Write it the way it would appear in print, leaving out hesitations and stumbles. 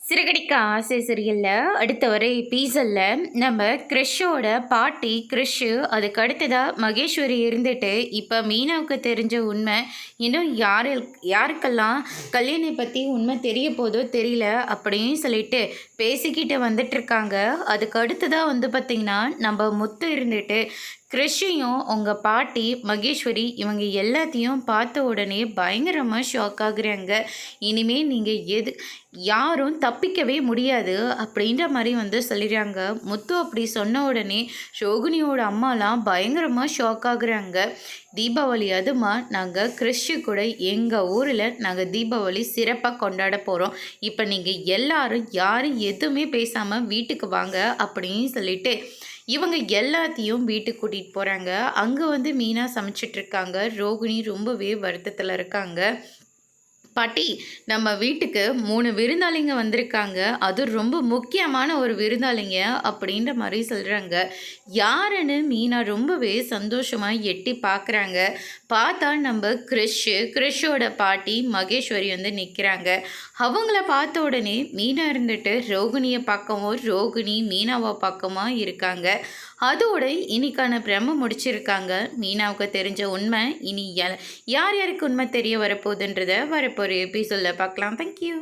சிறகடிக்க ஆசை சீரியலில் அடுத்த வர எபிசோடில் நம்ம கிறிஷோட பாட்டி கிறிஷு அதுக்கு அடுத்ததாக மகேஸ்வரி இருந்துட்டு இப்போ மீனாவுக்கு தெரிஞ்ச உண்மை இன்னும் யாருக்கெல்லாம் கல்யாணை பற்றி உண்மை தெரிய போதோ தெரியல அப்படின்னு சொல்லிட்டு பேசிக்கிட்டு வந்துட்டுருக்காங்க. அதுக்கு அடுத்ததாக பார்த்திங்கன்னா நம்ம முத்து இருந்துட்டு கிறிஷையும் உங்கள் பாட்டி மகேஸ்வரி இவங்க எல்லாத்தையும் பார்த்த உடனே பயங்கரமாக ஷாக் ஆகுறாங்க. இனிமேல் நீங்கள் யாரும் தப்பிக்கவே முடியாது அப்படின்ற மாதிரி சொல்லிடுறாங்க. முத்து அப்படி சொன்ன உடனே ஷோகுனியோட அம்மாலாம் பயங்கரமாக ஷாக் ஆகுறாங்க. தீபாவளி அதுமா நாங்கள் கிறிஷு கூட எங்கள் ஊரில் நாங்கள் தீபாவளி சிறப்பாக கொண்டாட போகிறோம். இப்போ நீங்கள் எல்லாரும் யாரும் எதுவுமே பேசாமல் வீட்டுக்கு வாங்க அப்படின்னு சொல்லிட்டு இவங்க எல்லாத்தையும் வீட்டுக்கு கூட்டிகிட்டு போகிறாங்க. அங்கே மீனா சமைச்சிட்ருக்காங்க. ரோகிணி ரொம்பவே வருத்தத்தில் இருக்காங்க. பாட்டி, நம்ம வீட்டுக்கு 3 விருந்தாளிங்க வந்திருக்காங்க. அது ரொம்ப முக்கியமான ஒரு விருந்தாளிங்க அப்படின்ற மாதிரி சொல்கிறாங்க. யாருன்னு மீனா ரொம்பவே சந்தோஷமாக எட்டி பார்க்குறாங்க. பார்த்தா நம்ம கிறிஷோட பாட்டி மகேஸ்வரி நிற்கிறாங்க. அவங்கள பார்த்த உடனே மீனா இருந்துட்டு ரோகிணியை பார்க்கவும் ரோகிணி மீனாவை பார்க்கமா இருக்காங்க. அதோட இன்னைக்கான பிரம்ம முடிச்சிருக்காங்க. மீனாவுக்கு தெரிஞ்ச உண்மை இனி யார் யாருக்கு உண்மை தெரிய வரப்போகுதுன்றதை வரப்போகிற எபிசோடில் பார்க்கலாம். தேங்க்யூ.